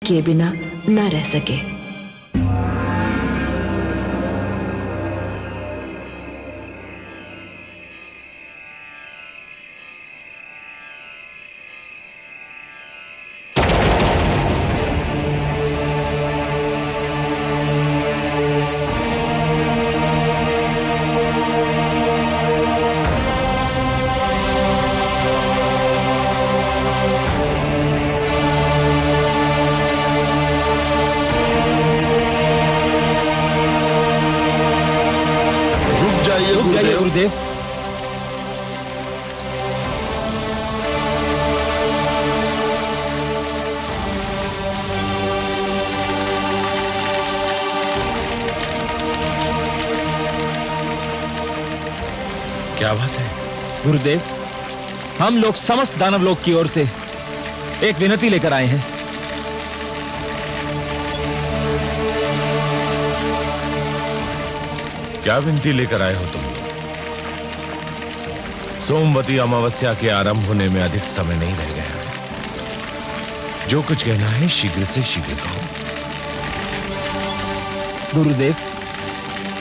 किए बिना न रह सके। गुरुदेव, क्या बात है? गुरुदेव, हम लोग समस्त दानव लोक की ओर से एक विनती लेकर आए हैं। क्या विनती लेकर आए हो तुम? सोमवती अमावस्या के आरंभ होने में अधिक समय नहीं रह गया है। जो कुछ कहना है शीघ्र से शीघ्र कहो। गुरुदेव,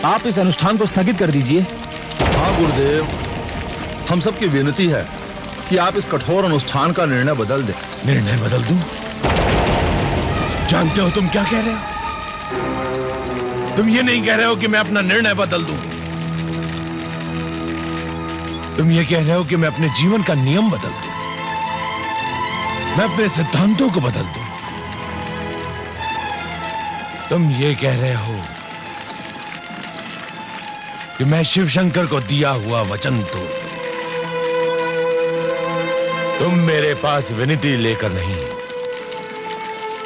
आप इस अनुष्ठान को स्थगित कर दीजिए। हाँ गुरुदेव, हम सबकी विनती है कि आप इस कठोर अनुष्ठान का निर्णय बदल दें। निर्णय बदल दूं? जानते हो तुम क्या कह रहे हो? तुम ये नहीं कह रहे हो कि मैं अपना निर्णय बदल दूं। तुम ये कह रहे हो कि मैं अपने जीवन का नियम बदल दूं, मैं अपने सिद्धांतों को बदल दूं। तुम ये कह रहे हो कि मैं शिव शंकर को दिया हुआ वचन तोड़ दूं। तुम मेरे पास विनती लेकर नहीं,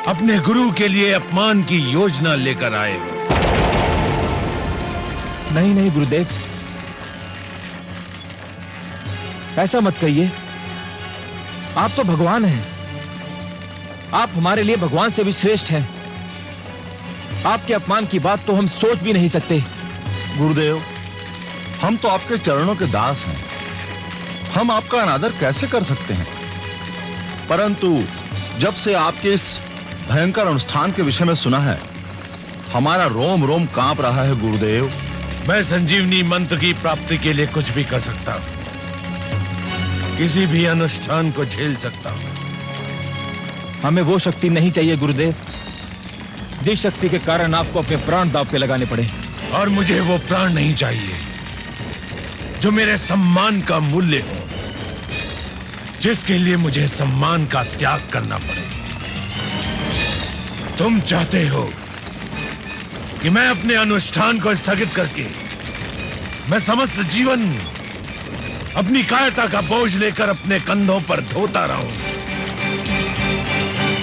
अपने गुरु के लिए अपमान की योजना लेकर आए हो। नहीं नहीं गुरुदेव, ऐसा मत कहिए। आप तो भगवान हैं, आप हमारे लिए भगवान से भी श्रेष्ठ हैं। आपके अपमान की बात तो हम सोच भी नहीं सकते। गुरुदेव, हम तो आपके चरणों के दास हैं, हम आपका अनादर कैसे कर सकते हैं? परंतु जब से आपके इस भयंकर अनुष्ठान के विषय में सुना है, हमारा रोम रोम कांप रहा है गुरुदेव। मैं संजीवनी मंत्र की प्राप्ति के लिए कुछ भी कर सकता हूं, किसी भी अनुष्ठान को झेल सकता हूं। हमें वो शक्ति नहीं चाहिए गुरुदेव, जिस शक्ति के कारण आपको अपने प्राण दांव पे लगाने पड़े। और मुझे वो प्राण नहीं चाहिए जो मेरे सम्मान का मूल्य हो, जिसके लिए मुझे सम्मान का त्याग करना पड़े। तुम चाहते हो कि मैं अपने अनुष्ठान को स्थगित करके मैं समस्त जीवन अपनी कायरता का बोझ लेकर अपने कंधों पर ढोता रहूं।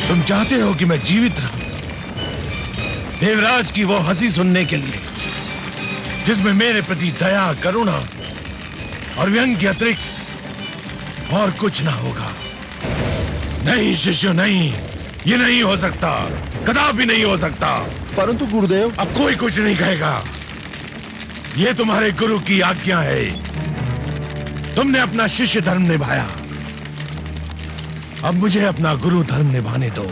तुम चाहते हो कि मैं जीवित रहूं, देवराज की वो हंसी सुनने के लिए जिसमें मेरे प्रति दया, करुणा और व्यंग के अतिरिक्त और कुछ ना होगा। नहीं शिष्य, नहीं, ये नहीं हो सकता, कदापि नहीं हो सकता। परंतु गुरुदेव, अब कोई कुछ नहीं कहेगा। ये तुम्हारे गुरु की आज्ञा है। तुमने अपना शिष्य धर्म निभाया, अब मुझे अपना गुरु धर्म निभाने दो।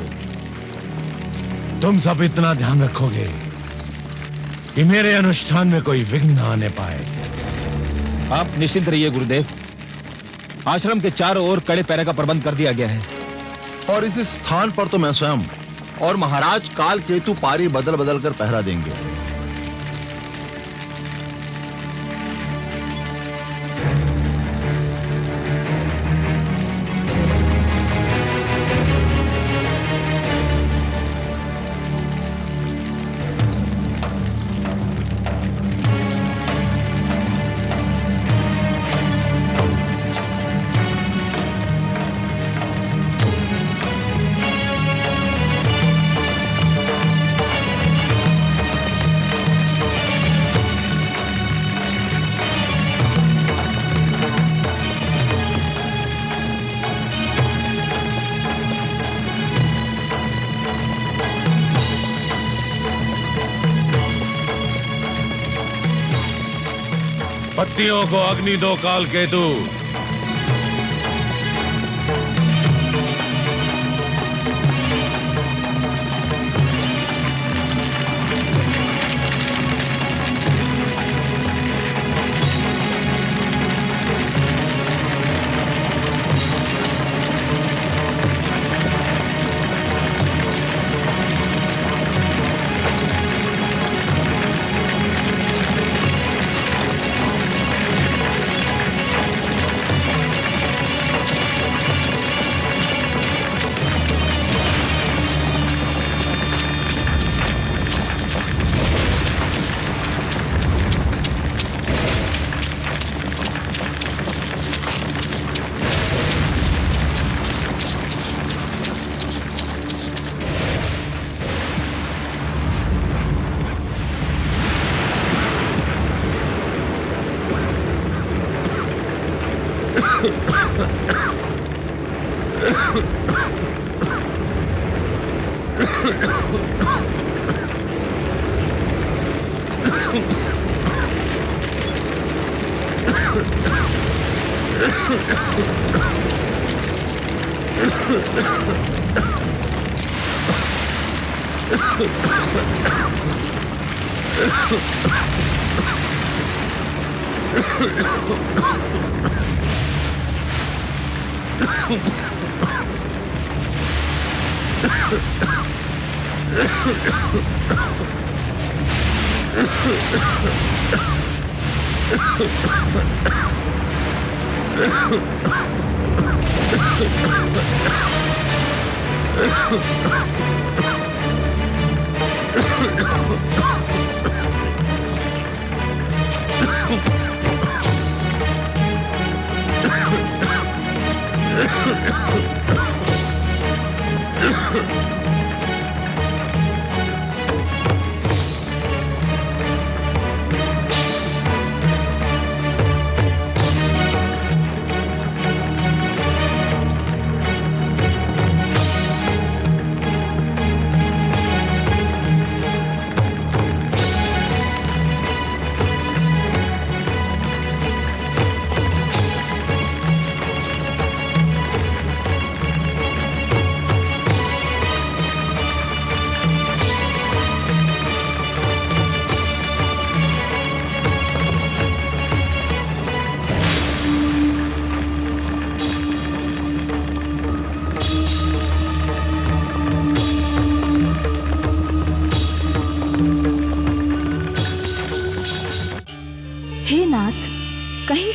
तुम सब इतना ध्यान रखोगे कि मेरे अनुष्ठान में कोई विघ्न न आने पाए। आप निश्चिंत रहिए गुरुदेव, आश्रम के चारों ओर कड़े पहरे का प्रबंध कर दिया गया है। और इस स्थान पर तो मैं स्वयं और महाराज काल केतु पारी बदल बदल कर पहरा देंगे। पत्तियों को अग्नि दो काल केतु।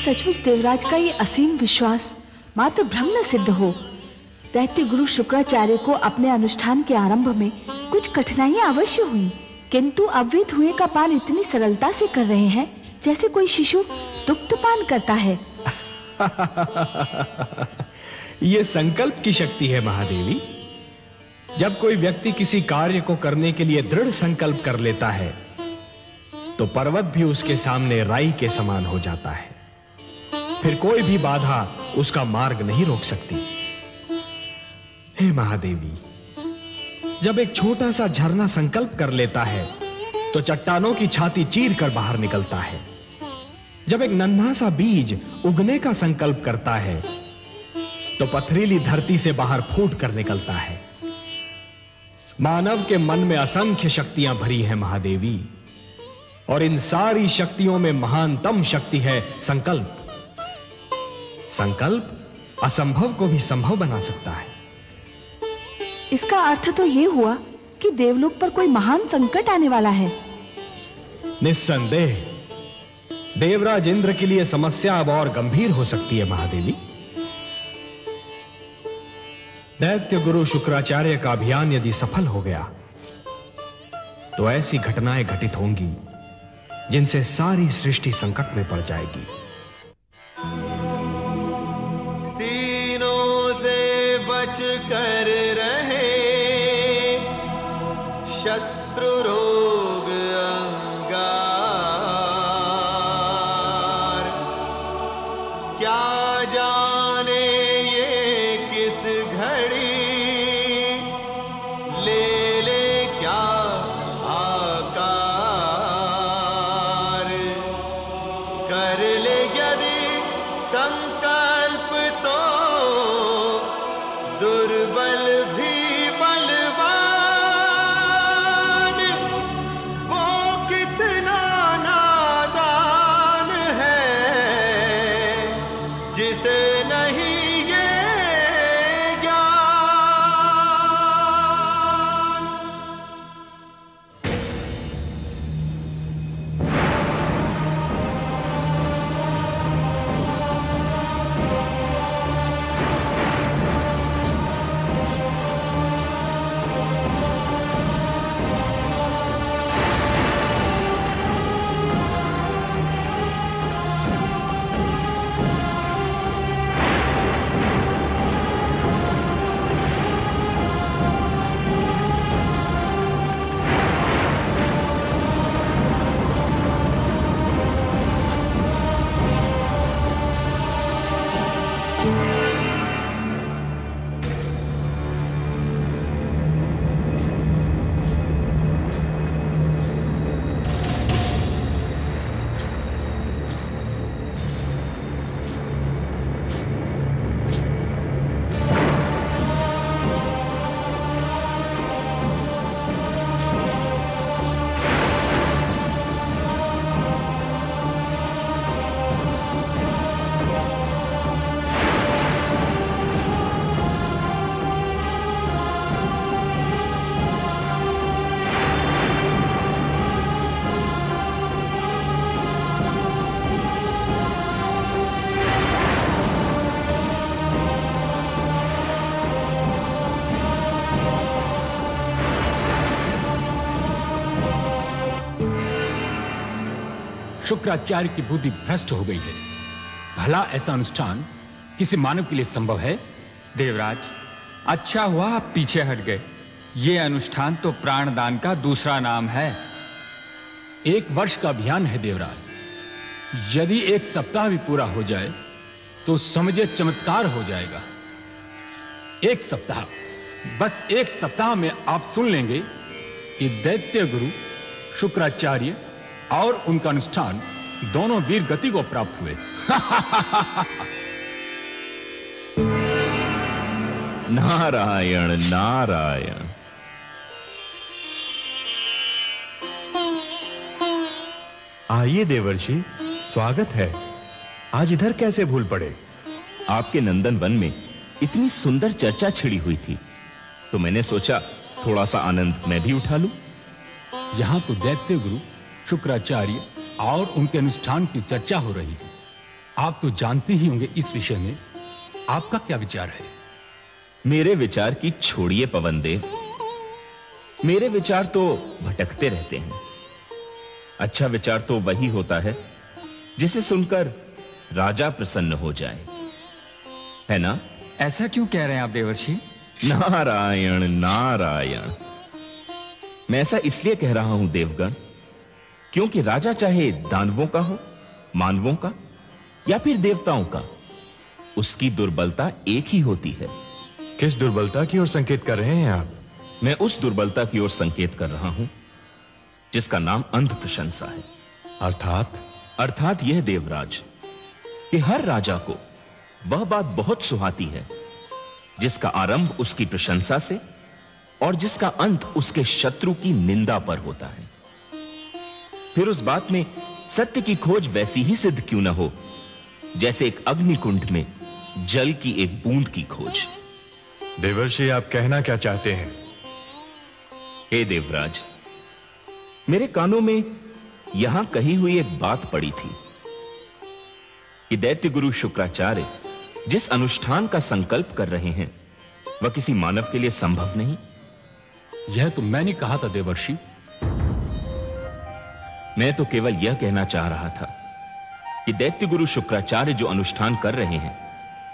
सचमुच देवराज का ये असीम विश्वास मात्र भ्रम न सिद्ध हो। दैत्य गुरु शुक्राचार्य को अपने अनुष्ठान के आरंभ में कुछ कठिनाइयां अवश्य हुई, किंतु अब वे धुएं का पान इतनी सरलता से कर रहे हैं जैसे कोई शिशु दुग्धपान करता है। ये संकल्प की शक्ति है महादेवी। जब कोई व्यक्ति किसी कार्य को करने के लिए दृढ़ संकल्प कर लेता है तो पर्वत भी उसके सामने राई के समान हो जाता है। फिर कोई भी बाधा उसका मार्ग नहीं रोक सकती। हे महादेवी, जब एक छोटा सा झरना संकल्प कर लेता है तो चट्टानों की छाती चीर कर बाहर निकलता है। जब एक नन्हा सा बीज उगने का संकल्प करता है तो पथरीली धरती से बाहर फूट कर निकलता है। मानव के मन में असंख्य शक्तियां भरी हैं महादेवी, और इन सारी शक्तियों में महानतम शक्ति है संकल्प। संकल्प असंभव को भी संभव बना सकता है। इसका अर्थ तो यह हुआ कि देवलोक पर कोई महान संकट आने वाला है। निस्संदेह देवराज इंद्र के लिए समस्या अब और गंभीर हो सकती है महादेवी। दैत्य गुरु शुक्राचार्य का अभियान यदि सफल हो गया तो ऐसी घटनाएं घटित होंगी जिनसे सारी सृष्टि संकट में पड़ जाएगी। तीनों से बच कर रहे, शत्रु रोग अंगार, क्या जाने ये किस घड़ी ले ले क्या कर ले यदि संकल्प तो दुर्बल भी बलवान शुक्राचार्य की बुद्धि भ्रष्ट हो गई है। भला ऐसा अनुष्ठान किसी मानव के लिए संभव है? देवराज, अच्छा हुआ आप पीछे हट गए। यह अनुष्ठान तो प्राणदान का दूसरा नाम है। 1 वर्ष का अभियान है देवराज। यदि 1 सप्ताह भी पूरा हो जाए तो समझे चमत्कार हो जाएगा। 1 सप्ताह, बस 1 सप्ताह में आप सुन लेंगे कि दैत्य गुरु शुक्राचार्य और उनका अनुष्ठान दोनों वीर गति को प्राप्त हुए। नारायण नारायण। आइए देवर्षि, स्वागत है। आज इधर कैसे भूल पड़े? आपके नंदन वन में इतनी सुंदर चर्चा छिड़ी हुई थी तो मैंने सोचा थोड़ा सा आनंद मैं भी उठा लूं। यहां तो दैत्य गुरु शुक्राचार्य और उनके अनुष्ठान की चर्चा हो रही थी। आप तो जानते ही होंगे इस विषय में आपका क्या विचार है? मेरे विचार की छोड़िए पवन देव, मेरे विचार तो भटकते रहते हैं। अच्छा विचार तो वही होता है जिसे सुनकर राजा प्रसन्न हो जाए, है ना? ऐसा क्यों कह रहे हैं आप देवर्षि? नारायण नारायण। मैं ऐसा इसलिए कह रहा हूं देवगण, क्योंकि राजा चाहे दानवों का हो, मानवों का या फिर देवताओं का, उसकी दुर्बलता एक ही होती है। किस दुर्बलता की ओर संकेत कर रहे हैं आप? मैं उस दुर्बलता की ओर संकेत कर रहा हूं जिसका नाम अंध प्रशंसा है। अर्थात यह देवराज कि हर राजा को वह बात बहुत सुहाती है जिसका आरंभ उसकी प्रशंसा से और जिसका अंत उसके शत्रु की निंदा पर होता है। फिर उस बात में सत्य की खोज वैसी ही सिद्ध क्यों न हो जैसे एक अग्निकुंड में जल की एक बूंद की खोज। देवर्षि, आप कहना क्या चाहते हैं? हे देवराज, मेरे कानों में यहां कही हुई एक बात पड़ी थी कि दैत्य गुरु शुक्राचार्य जिस अनुष्ठान का संकल्प कर रहे हैं वह किसी मानव के लिए संभव नहीं। यह तो मैंने कहा था देवर्षि। मैं तो केवल यह कहना चाह रहा था कि दैत्य गुरु शुक्राचार्य जो अनुष्ठान कर रहे हैं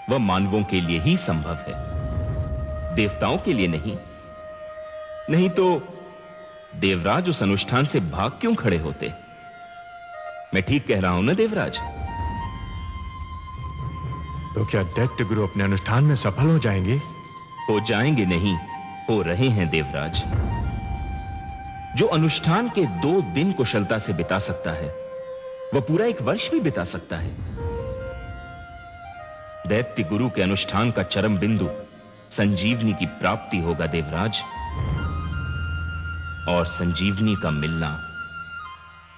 वह मानवों के लिए ही संभव है, देवताओं के लिए नहीं। नहीं तो देवराज उस अनुष्ठान से भाग क्यों खड़े होते? मैं ठीक कह रहा हूं ना देवराज? तो क्या दैत्य गुरु अपने अनुष्ठान में सफल हो जाएंगे? हो जाएंगे नहीं, हो रहे हैं देवराज। जो अनुष्ठान के 2 दिन कुशलता से बिता सकता है वह पूरा 1 वर्ष भी बिता सकता है। दैत्य गुरु के अनुष्ठान का चरम बिंदु संजीवनी की प्राप्ति होगा देवराज, और संजीवनी का मिलना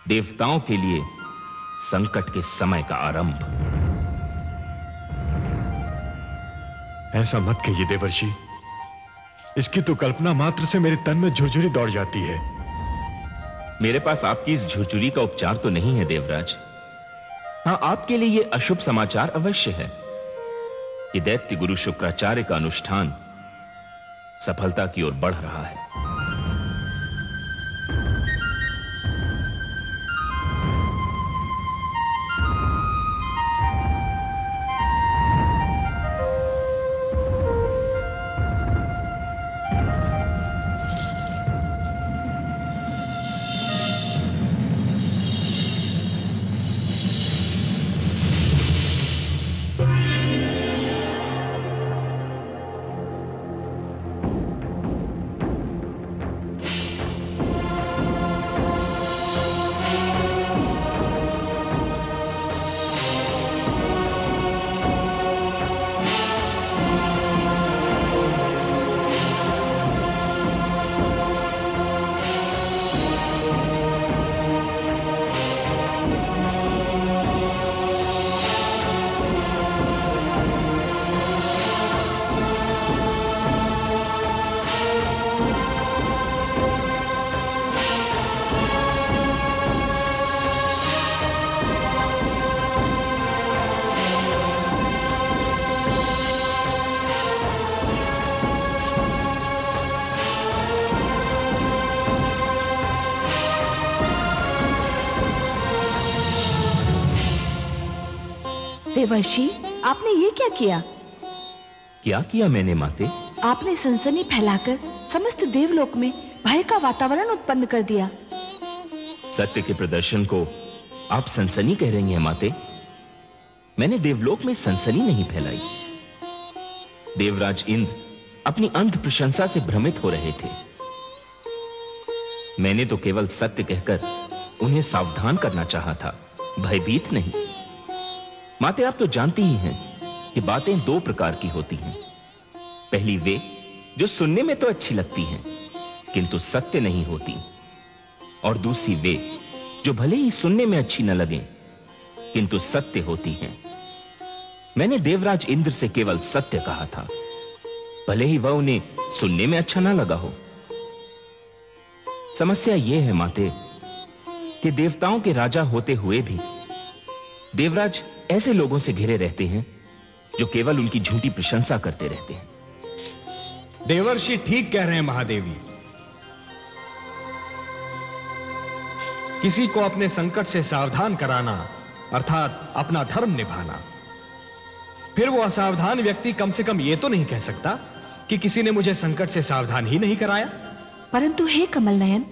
देवताओं के लिए संकट के समय का आरंभ। ऐसा मत कहिए देवर्षि, इसकी तो कल्पना मात्र से मेरे तन में झुरझुरी दौड़ जाती है। मेरे पास आपकी इस झुरझुरी का उपचार तो नहीं है देवराज। हां, आपके लिए यह अशुभ समाचार अवश्य है कि दैत्य गुरु शुक्राचार्य का अनुष्ठान सफलता की ओर बढ़ रहा है। देवर्षि, आपने ये क्या किया? क्या किया मैंने माते? आपने सनसनी फैलाकर समस्त देवलोक में भय का वातावरण उत्पन्न कर दिया। सत्य के प्रदर्शन को आप सनसनी कह रही हैं माते? मैंने देवलोक में सनसनी नहीं फैलाई। देवराज इंद्र अपनी अंध प्रशंसा से भ्रमित हो रहे थे। मैंने तो केवल सत्य कहकर उन्हें सावधान करना चाहा था, भयभीत नहीं। माते, आप तो जानती ही हैं कि बातें दो प्रकार की होती हैं। पहली वे जो सुनने में तो अच्छी लगती हैं किंतु सत्य नहीं होती, और दूसरी वे जो भले ही सुनने में अच्छी न लगें किंतु सत्य होती हैं। मैंने देवराज इंद्र से केवल सत्य कहा था, भले ही वह उन्हें सुनने में अच्छा ना लगा हो। समस्या यह है माते कि देवताओं के राजा होते हुए भी देवराज ऐसे लोगों से घिरे रहते हैं जो केवल उनकी झूठी प्रशंसा करते रहते हैं। देवर्षि ठीक कह रहे हैं महादेवी। किसी को अपने संकट से सावधान कराना अर्थात अपना धर्म निभाना। फिर वो असावधान व्यक्ति कम से कम ये तो नहीं कह सकता कि किसी ने मुझे संकट से सावधान ही नहीं कराया। परंतु हे कमल नयन,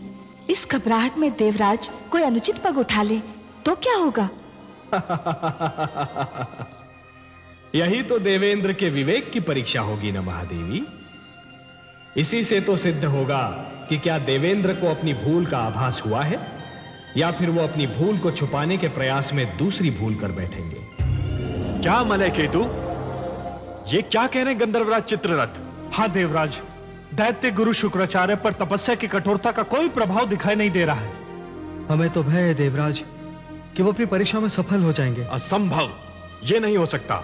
इस घबराहट में देवराज कोई अनुचित पग उठा ले तो क्या होगा? यही तो देवेंद्र के विवेक की परीक्षा होगी ना महादेवी। इसी से तो सिद्ध होगा कि क्या देवेंद्र को अपनी भूल का आभास हुआ है या फिर वो अपनी भूल को छुपाने के प्रयास में दूसरी भूल कर बैठेंगे। क्या मलय केतु, ये क्या कह रहे हैं गंधर्वराज चित्ररथ? हाँ देवराज, दैत्य गुरु शुक्राचार्य पर तपस्या की कठोरता का कोई प्रभाव दिखाई नहीं दे रहा है। हमें तो भय है देवराज कि वो अपनी परीक्षा में सफल हो जाएंगे। असंभव, ये नहीं हो सकता,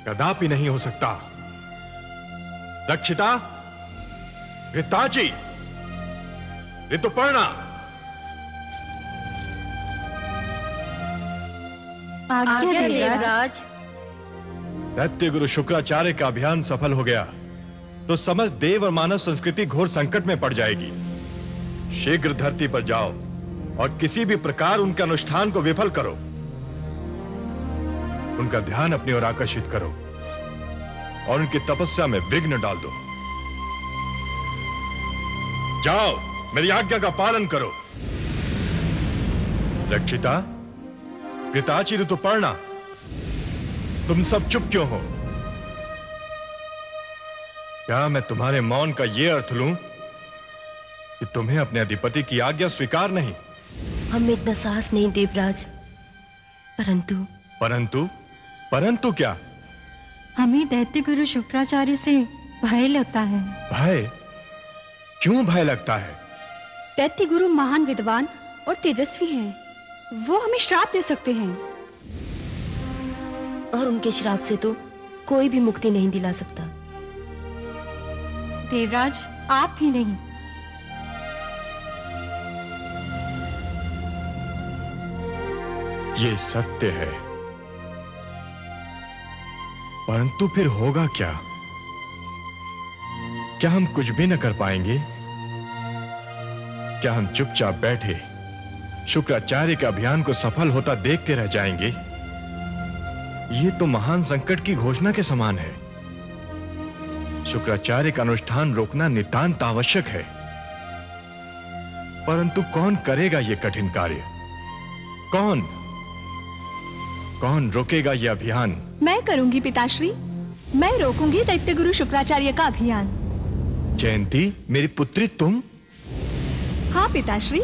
कदापि नहीं हो सकता। रक्षिता, ऋताची, ऋतुपर्णा, आज्ञा देवराज। दैत्य गुरु शुक्राचार्य का अभियान सफल हो गया तो समस्त देव और मानव संस्कृति घोर संकट में पड़ जाएगी। शीघ्र धरती पर जाओ और किसी भी प्रकार उनके अनुष्ठान को विफल करो। उनका ध्यान अपनी ओर आकर्षित करो और उनकी तपस्या में विघ्न डाल दो। जाओ, मेरी आज्ञा का पालन करो। रक्षिता, ऋताची, ऋतुपर्णा, तुम सब चुप क्यों हो? क्या मैं तुम्हारे मौन का यह अर्थ लूं कि तुम्हें अपने अधिपति की आज्ञा स्वीकार नहीं? हम इतना साहस नहीं देवराज, परंतु क्या? हमें दैत्य गुरु शुक्राचार्य से भय लगता है। भय? क्यों भय लगता है? दैत्य गुरु महान विद्वान और तेजस्वी हैं। वो हमें श्राप दे सकते हैं और उनके श्राप से तो कोई भी मुक्ति नहीं दिला सकता। देवराज, आप ही नहीं। ये सत्य है, परंतु फिर होगा क्या? क्या हम कुछ भी न कर पाएंगे? क्या हम चुपचाप बैठे शुक्राचार्य के अभियान को सफल होता देखते रह जाएंगे? ये तो महान संकट की घोषणा के समान है। शुक्राचार्य का अनुष्ठान रोकना नितांत आवश्यक है, परंतु कौन करेगा यह कठिन कार्य? कौन रोकेगा यह अभियान? मैं करूंगी पिताश्री, मैं रोकूंगी दैत्य गुरु शुक्राचार्य का अभियान। जयंती, मेरी पुत्री, तुम? हाँ पिताश्री,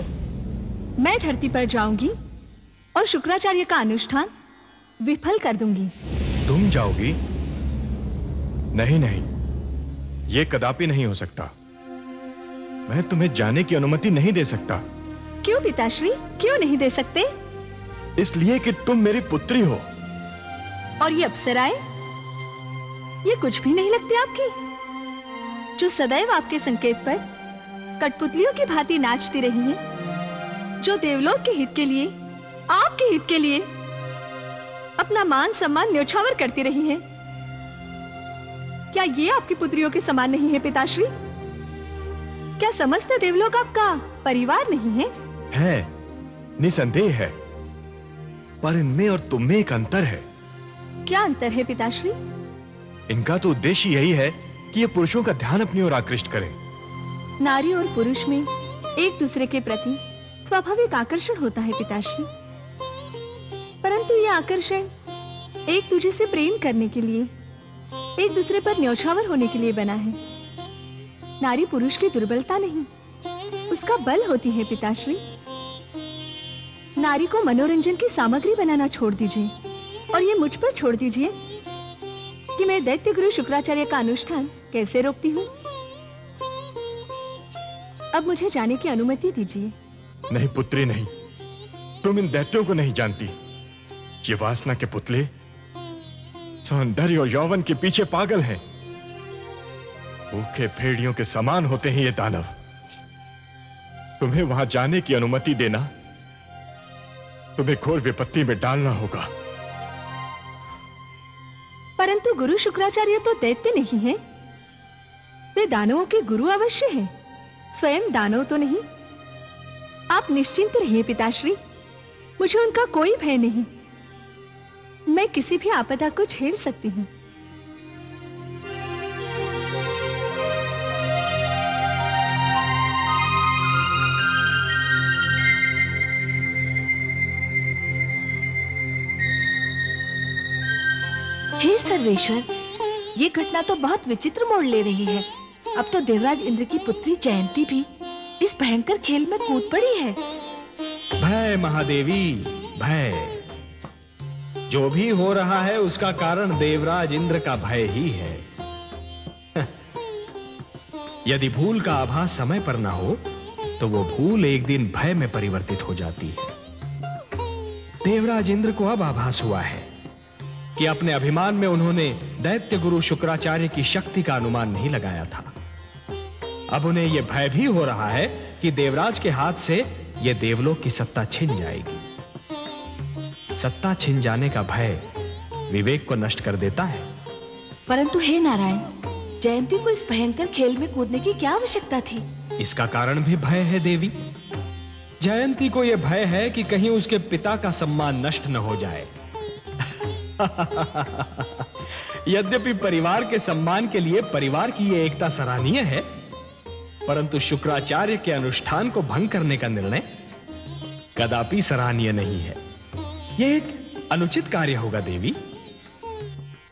मैं धरती पर जाऊंगी और शुक्राचार्य का अनुष्ठान विफल कर दूंगी। तुम जाओगी? नहीं, यह कदापि नहीं हो सकता। मैं तुम्हें जाने की अनुमति नहीं दे सकता। क्यों पिताश्री, क्यों नहीं दे सकते? इसलिए कि तुम मेरी पुत्री हो। और ये अप्सराएं, ये कुछ भी नहीं लगती आपकी, जो सदैव आपके संकेत पर कठपुतलियों की भांति नाचती रही हैं, जो देवलोक के हित के लिए, आपके हित के लिए अपना मान सम्मान न्योछावर करती रही हैं। क्या ये आपकी पुत्रियों के समान नहीं है पिताश्री? क्या समस्त देवलोक आपका परिवार नहीं है? है, निसंदेह है, पर इनमें और तुम में एक अंतर है। क्या अंतर है पिताश्री? इनका तो उद्देश्य यही है कि ये पुरुषों का ध्यान अपनी ओर आकृष्ट करें। नारी और पुरुष में एक दूसरे के प्रति स्वाभाविक आकर्षण होता है पिताश्री, परंतु यह आकर्षण एक दूसरे से प्रेम करने के लिए, एक दूसरे पर न्यौछावर होने के लिए बना है। नारी पुरुष की दुर्बलता नहीं, उसका बल होती है पिताश्री। नारी को मनोरंजन की सामग्री बनाना छोड़ दीजिए और ये मुझ पर छोड़ दीजिए कि मैं दैत्य गुरु शुक्राचार्य का अनुष्ठान कैसे रोकती हूँ। अब मुझे जाने की अनुमति दीजिए। नहीं पुत्री नहीं, तुम इन दैत्यों को नहीं जानती। ये वासना के पुतले सौंदर्य और यौवन के पीछे पागल हैं। भूखे भेड़ियों के समान होते हैं ये दानव। तुम्हें वहां जाने की अनुमति देना तुम्हें घोर विपत्ति में डालना होगा। परंतु गुरु शुक्राचार्य तो दैत्य नहीं है, वे दानवों के गुरु अवश्य हैं, स्वयं दानव तो नहीं। आप निश्चिंत रहिए पिताश्री, मुझे उनका कोई भय नहीं। मैं किसी भी आपदा को झेल सकती हूँ। हे सर्वेश्वर, ये घटना तो बहुत विचित्र मोड़ ले रही है। अब तो देवराज इंद्र की पुत्री जयंती भी इस भयंकर खेल में कूद पड़ी है। भय महादेवी, भय। जो भी हो रहा है उसका कारण देवराज इंद्र का भय ही है। यदि भूल का आभास समय पर ना हो तो वो भूल एक दिन भय में परिवर्तित हो जाती है। देवराज इंद्र को अब आभास हुआ है कि अपने अभिमान में उन्होंने दैत्य गुरु शुक्राचार्य की शक्ति का अनुमान नहीं लगाया था। अब उन्हें यह भय भी हो रहा है कि देवराज के हाथ से यह देवलोक की सत्ता छिन जाएगी। सत्ता छिन जाने का भय विवेक को नष्ट कर देता है। परंतु हे नारायण, जयंती को इस भयंकर खेल में कूदने की क्या आवश्यकता थी? इसका कारण भी भय है देवी। जयंती को यह भय है कि कहीं उसके पिता का सम्मान नष्ट न हो जाए। यद्यपि परिवार के सम्मान के लिए परिवार की यह एकता सराहनीय है, परंतु शुक्राचार्य के अनुष्ठान को भंग करने का निर्णय कदापि सराहनीय नहीं है। यह एक अनुचित कार्य होगा देवी।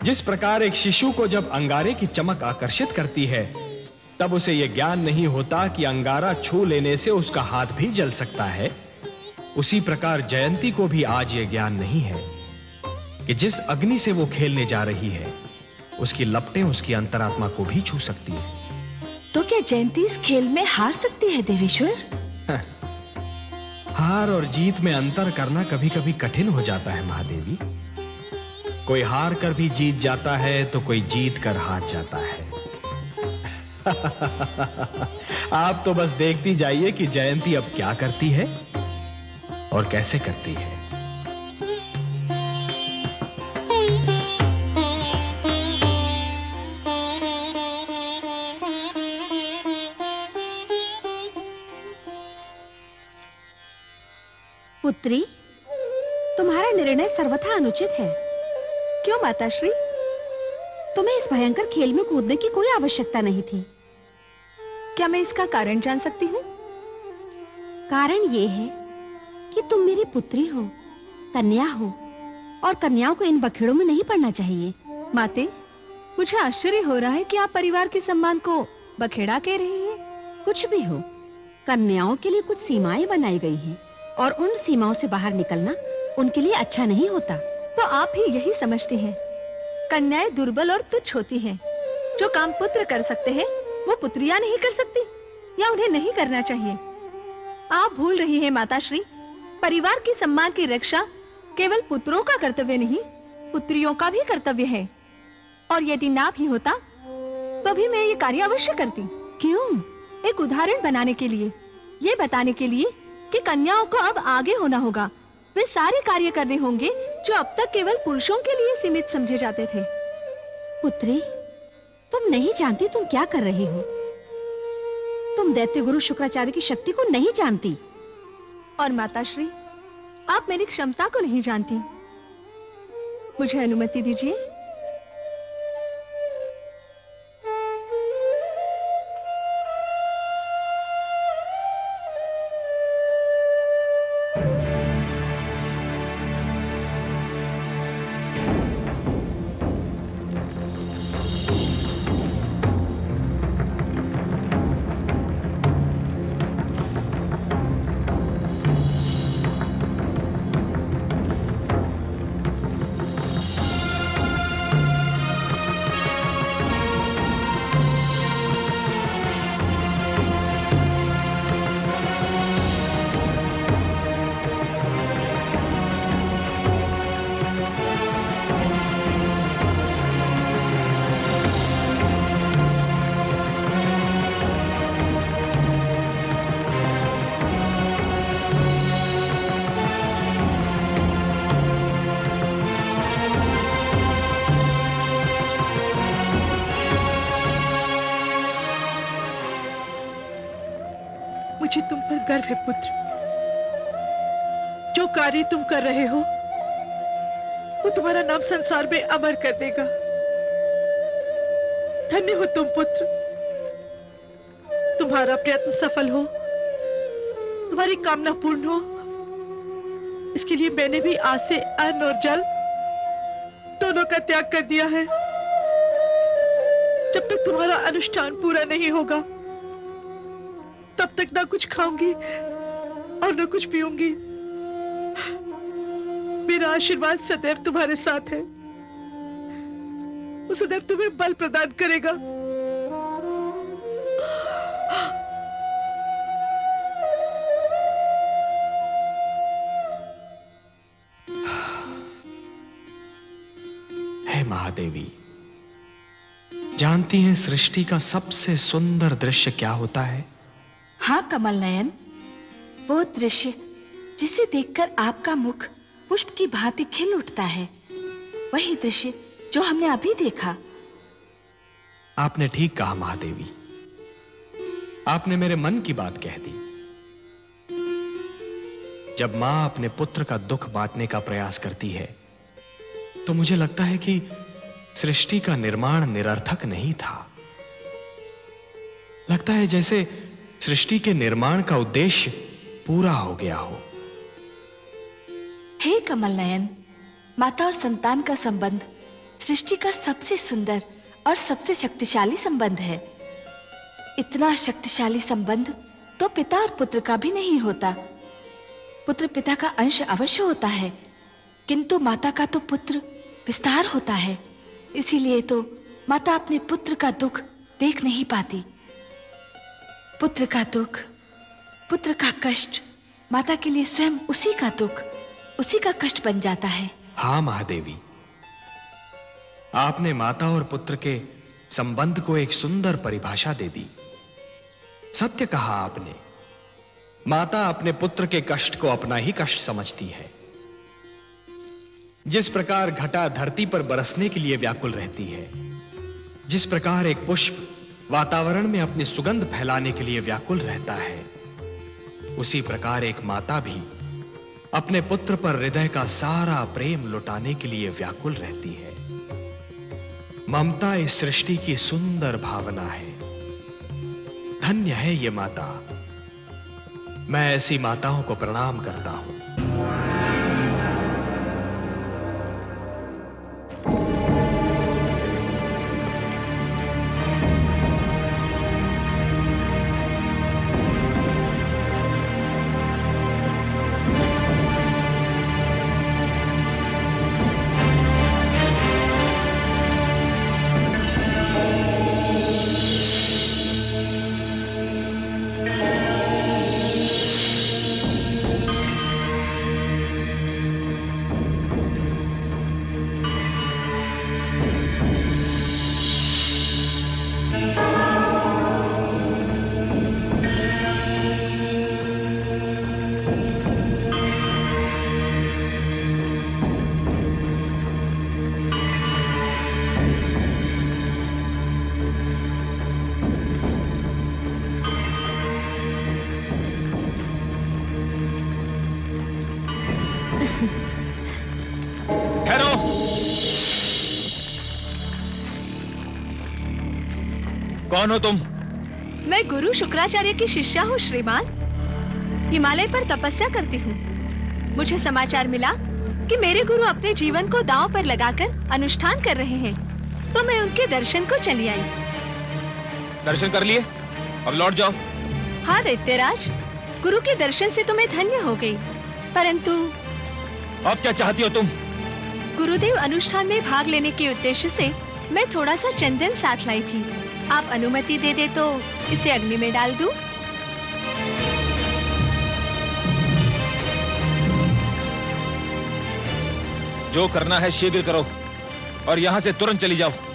जिस प्रकार एक शिशु को जब अंगारे की चमक आकर्षित करती है, तब उसे यह ज्ञान नहीं होता कि अंगारा छू लेने से उसका हाथ भी जल सकता है, उसी प्रकार जयंती को भी आज यह ज्ञान नहीं है कि जिस अग्नि से वो खेलने जा रही है, उसकी लपटें उसकी अंतरात्मा को भी छू सकती है। तो क्या जयंती इस खेल में हार सकती है देवेश्वर? हार और जीत में अंतर करना कभी कभी कठिन हो जाता है महादेवी। कोई हार कर भी जीत जाता है तो कोई जीत कर हार जाता है। आप तो बस देखती जाइए कि जयंती अब क्या करती है और कैसे करती है। पुत्री, तुम्हारा निर्णय सर्वथा अनुचित है। क्यों माताश्री? तुम्हें इस भयंकर खेल में कूदने की कोई आवश्यकता नहीं थी। क्या मैं इसका कारण जान सकती हूँ? कारण ये है कि तुम मेरी पुत्री हो, कन्या हो, और कन्याओं को इन बखेड़ों में नहीं पड़ना चाहिए। माते, मुझे आश्चर्य हो रहा है कि आप परिवार के सम्मान को बखेड़ा कह रही हैं। कुछ भी हो, कन्याओं के लिए कुछ सीमाएं बनाई गई हैं, और उन सीमाओं से बाहर निकलना उनके लिए अच्छा नहीं होता। तो आप ही यही समझते हैं कन्याएं दुर्बल और तुच्छ होती हैं। जो काम पुत्र कर सकते हैं वो पुत्रियां नहीं कर सकती, या उन्हें नहीं करना चाहिए। आप भूल रही हैं माताश्री, परिवार के सम्मान की रक्षा केवल पुत्रों का कर्तव्य नहीं, पुत्रियों का भी कर्तव्य है। और यदि ना भी होता तो भी मैं ये कार्य अवश्य करती। क्यों? एक उदाहरण बनाने के लिए, ये बताने के लिए कि कन्याओं को अब आगे होना होगा। वे सारे कार्य करने होंगे जो अब तक केवल पुरुषों के लिए सीमित समझे जाते थे। पुत्री, तुम नहीं जानती तुम क्या कर रही हो। तुम दैत्य गुरु शुक्राचार्य की शक्ति को नहीं जानती। और माताश्री, आप मेरी क्षमता को नहीं जानती। मुझे अनुमति दीजिए। मुझे तुम पर गर्व है पुत्र। जो कार्य तुम कर रहे हो वो तुम्हारा नाम संसार में अमर कर देगा। धन्य हो तुम पुत्र। तुम्हारा प्रयत्न सफल हो, तुम्हारी कामना पूर्ण हो, इसके लिए मैंने भी आज से अन्न और जल दोनों का त्याग कर दिया है। जब तक तुम्हारा अनुष्ठान पूरा नहीं होगा तब तक ना कुछ खाऊंगी और ना कुछ पीऊंगी। मेरा आशीर्वाद सदैव तुम्हारे साथ है, वो सदैव तुम्हें बल प्रदान करेगा। हे महादेवी, जानती हैं सृष्टि का सबसे सुंदर दृश्य क्या होता है? हाँ कमल नयन, वो दृश्य जिसे देखकर आपका मुख पुष्प की भांति खिल उठता है, वही दृश्य जो हमने अभी देखा। आपने ठीक कहा महादेवी, आपने मेरे मन की बात कह दी। जब मां अपने पुत्र का दुख बांटने का प्रयास करती है तो मुझे लगता है कि सृष्टि का निर्माण निरर्थक नहीं था। लगता है जैसे सृष्टि के निर्माण का उद्देश्य पूरा हो गया हो। हे कमल नयन, माता और संतान का संबंध सृष्टि का सबसे सुंदर और सबसे शक्तिशाली संबंध है। इतना शक्तिशाली संबंध तो पिता और पुत्र का भी नहीं होता। पुत्र पिता का अंश अवश्य होता है, किंतु माता का तो पुत्र विस्तार होता है। इसीलिए तो माता अपने पुत्र का दुख देख नहीं पाती। पुत्र का दुख, पुत्र का कष्ट माता के लिए स्वयं उसी का दुख, उसी का कष्ट बन जाता है। हाँ महादेवी, आपने माता और पुत्र के संबंध को एक सुंदर परिभाषा दे दी। सत्य कहा आपने, माता अपने पुत्र के कष्ट को अपना ही कष्ट समझती है। जिस प्रकार घटा धरती पर बरसने के लिए व्याकुल रहती है, जिस प्रकार एक पुष्प वातावरण में अपनी सुगंध फैलाने के लिए व्याकुल रहता है, उसी प्रकार एक माता भी अपने पुत्र पर हृदय का सारा प्रेम लुटाने के लिए व्याकुल रहती है। ममता इस सृष्टि की सुंदर भावना है। धन्य है ये माता। मैं ऐसी माताओं को प्रणाम करता हूं। कौन हो तुम? मैं गुरु शुक्राचार्य की शिष्या हूँ श्रीमान। हिमालय पर तपस्या करती हूँ। मुझे समाचार मिला कि मेरे गुरु अपने जीवन को दांव पर लगाकर अनुष्ठान कर रहे हैं, तो मैं उनके दर्शन को चली आई। दर्शन कर लिए, अब लौट जाओ। हाँ दैत्यराज, गुरु के दर्शन से तो मैं धन्य हो गई, परंतु अब क्या चाहती हो तुम? गुरुदेव अनुष्ठान में भाग लेने के उद्देश्य से मैं थोड़ा सा चंदन साथ लाई थी। आप अनुमति दे दे तो इसे अग्नि में डाल दूं? जो करना है शीघ्र करो और यहाँ से तुरंत चली जाओ।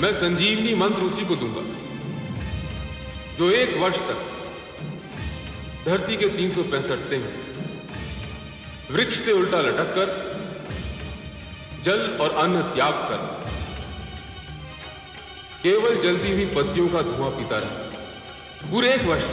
मैं संजीवनी मंत्र उसी को दूंगा जो 1 वर्ष तक धरती के 365 दिन वृक्ष से उल्टा लटक कर जल और अन्न त्याग कर केवल जलती हुई पत्तियों का धुआं पीता रहा। पूरे 1 वर्ष